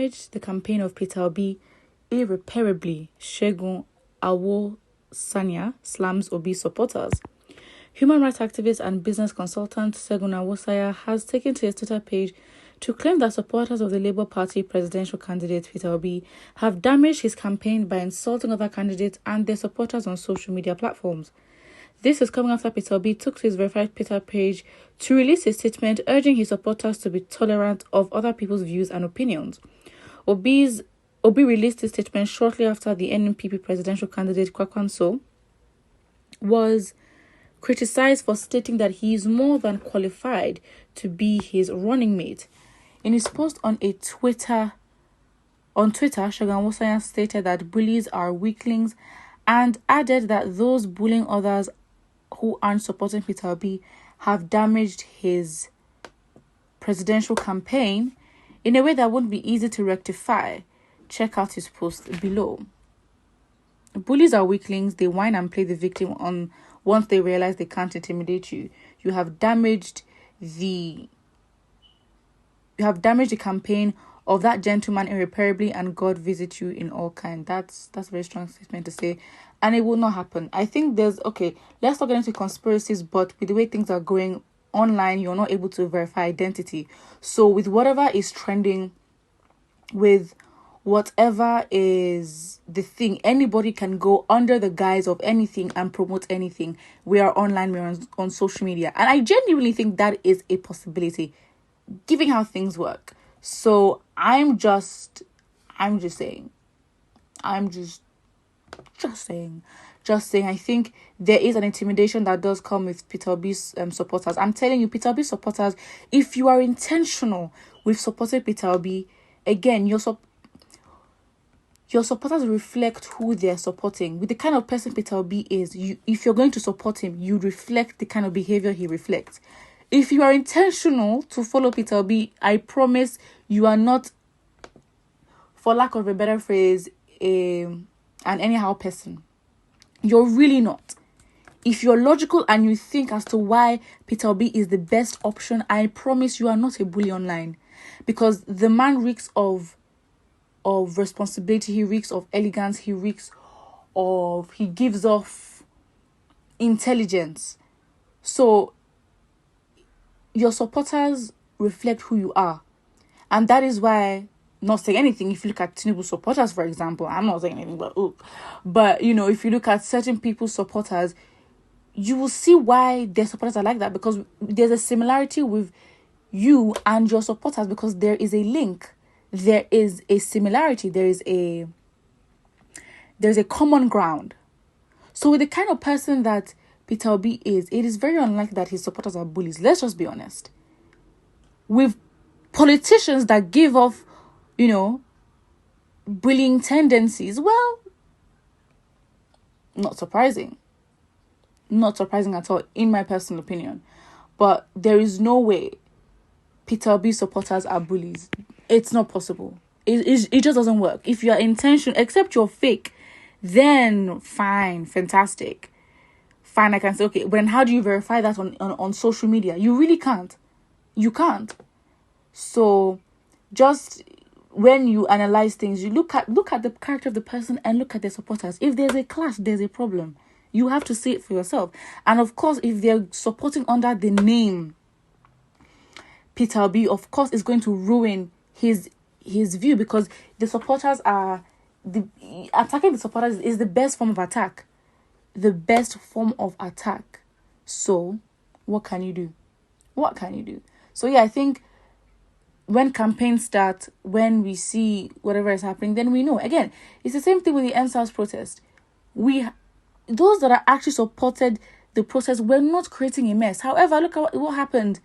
damaged the campaign of Peter Obi irreparably, Segun Awosanya slams Obi supporters. Human rights activist and business consultant Segun Awosanya has taken to his Twitter page to claim that supporters of the Labour Party presidential candidate Peter Obi have damaged his campaign by insulting other candidates and their supporters on social media platforms. This is coming after Peter Obi took to his verified Twitter page to release a statement urging his supporters to be tolerant of other people's views and opinions. Obi released his statement shortly after the NNPP presidential candidate Kwakwanso was criticized for stating that he is more than qualified to be his running mate. In his post on Twitter, Segun Awosanya stated that bullies are weaklings and added that those bullying others who aren't supporting Peter Obi have damaged his presidential campaign in a way that wouldn't be easy to rectify. Check out his post below. Bullies are weaklings. They whine and play the victim on once they realize they can't intimidate you. You have damaged the campaign of that gentleman irreparably, and God visit you in all kind. That's a very strong statement to say, and it will not happen. I think let's not get into conspiracies, but with the way things are going online, you're not able to verify identity. So with whatever is trending, with whatever is the thing, anybody can go under the guise of anything and promote anything. We are online, we're on social media, and I genuinely think that is a possibility given how things work. So I'm just saying, I think there is an intimidation that does come with Peter Obi's supporters. I'm telling you, Peter Obi's supporters, if you are intentional with supporting Peter Obi, again, your supporters reflect who they're supporting. With the kind of person Peter Obi is, if you're going to support him, you reflect the kind of behavior he reflects. If you are intentional to follow Peter Obi, I promise you are not, for lack of a better phrase, an anyhow person. You're really not. If you're logical and you think as to why Peter Obi is the best option, I promise you are not a bully online. Because the man reeks of responsibility, he reeks of elegance, he gives off intelligence. So your supporters reflect who you are. And that is why, not saying anything, if you look at Tinubu supporters, for example, I'm not saying anything, but if you look at certain people's supporters, you will see why their supporters are like that, because there's a similarity with you and your supporters, because there is a link, there is a similarity, there's a common ground. So with the kind of person that Peter Obi is, it is very unlikely that his supporters are bullies. Let's just be honest. With politicians that give off, bullying tendencies, well, not surprising. Not surprising at all, in my personal opinion. But there is no way Peter Obi supporters are bullies. It's not possible. It just doesn't work. If you are intentional, except you're fake, then fine, fantastic. Fine, I can say, okay, but how do you verify that on social media? You really can't. You can't. So just when you analyze things, you look at the character of the person and look at their supporters. If there's a clash, there's a problem. You have to see it for yourself. And of course, if they're supporting under the name Peter Obi, of course, it's going to ruin his view, because the supporters attacking the supporters is the best form of attack. The best form of attack. So, what can you do? So, yeah, I think when campaigns start, when we see whatever is happening, then we know. Again, it's the same thing with the NSAS protest. Those that are actually supported the protest were not creating a mess. However, look at what happened.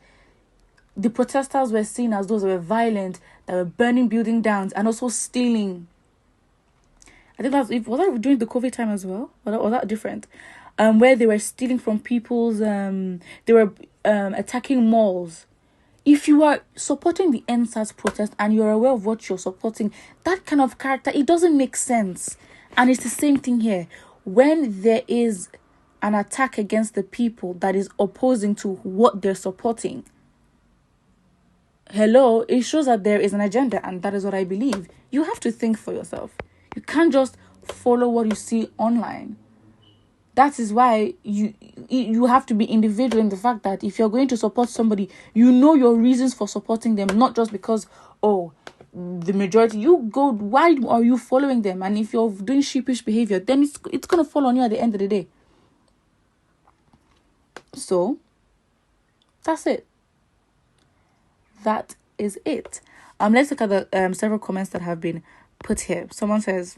The protesters were seen as those that were violent, that were burning building down and also stealing. I think was that during the COVID time as well? Or that different? Where they were stealing from people's, they were attacking malls. If you are supporting the NSAS protest and you're aware of what you're supporting, that kind of character, it doesn't make sense. And it's the same thing here. When there is an attack against the people that is opposing to what they're supporting, hello, it shows that there is an agenda, and that is what I believe. You have to think for yourself. You can't just follow what you see online. That is why you have to be individual in the fact that if you're going to support somebody, you know your reasons for supporting them, not just because, the majority. You go, why are you following them? And if you're doing sheepish behavior, then it's going to fall on you at the end of the day. So, that's it. That is it. Let's look at the several comments that have been put here. Someone says,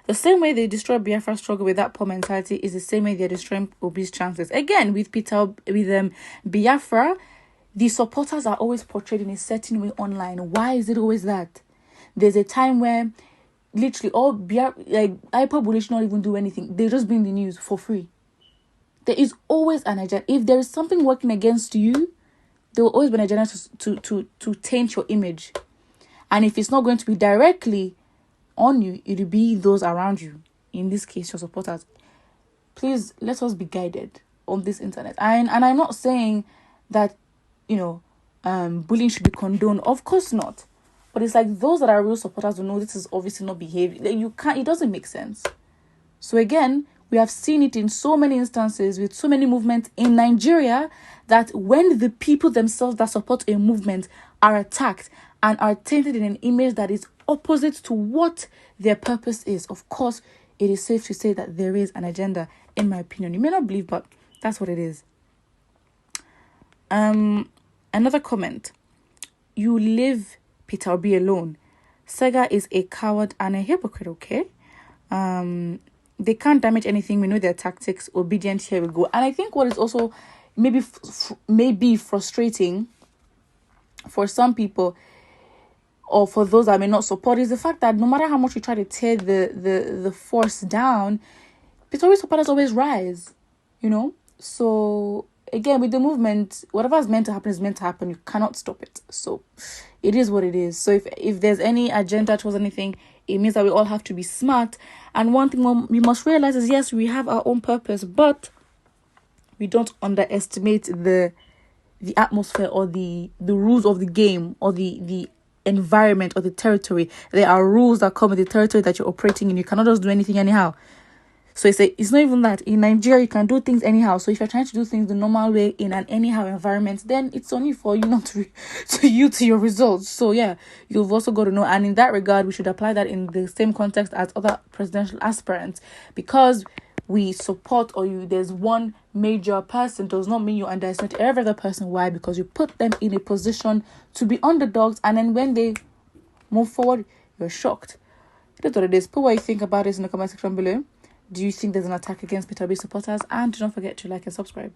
the same way they destroy Biafra struggle with that poor mentality is the same way they're destroying Obi's chances. Again, with Biafra, the supporters are always portrayed in a certain way online. Why is it always that? There's a time where literally all IPOB will not even do anything. They just bring the news for free. There is always an agenda. If there is something working against you, there will always be an agenda to taint your image. And if it's not going to be directly on you, it will be those around you. In this case, your supporters. Please, let us be guided on this internet. And I'm not saying that, bullying should be condoned. Of course not. But it's like those that are real supporters will know this is obviously not behavior. It doesn't make sense. So again, we have seen it in so many instances with so many movements in Nigeria that when the people themselves that support a movement are attacked and are tainted in an image that is opposite to what their purpose is, of course, it is safe to say that there is an agenda, in my opinion. You may not believe, but that's what it is. Another comment. You leave Peter Obi alone. Sega is a coward and a hypocrite, okay? They can't damage anything. We know their tactics. Obedient, here we go. And I think what is also maybe frustrating for some people, or for those that may not support, is the fact that no matter how much you try to tear the force down, Peter Obi supporters always rise, So again, with the movement, whatever is meant to happen is meant to happen. You cannot stop it. So it is what it is. So if there's any agenda towards anything, it means that we all have to be smart. And one thing we must realize is, yes, we have our own purpose, but we don't underestimate the atmosphere or the rules of the game or the environment or the territory. There are rules that come with the territory that you're operating in. You cannot just do anything anyhow. So it's not even that. In Nigeria, you can do things anyhow. So if you're trying to do things the normal way in an anyhow environment, then it's only for you not to your results. So yeah, you've also got to know. And in that regard, we should apply that in the same context as other presidential aspirants. Because we support there's one major person does not mean you underestimate every other person. Why? Because you put them in a position to be underdogs, and then when they move forward, you're shocked. That's what it is. Put what you think about this in the comment section below. Do you think there's an attack against Peter Obi supporters? And do not forget to like and subscribe.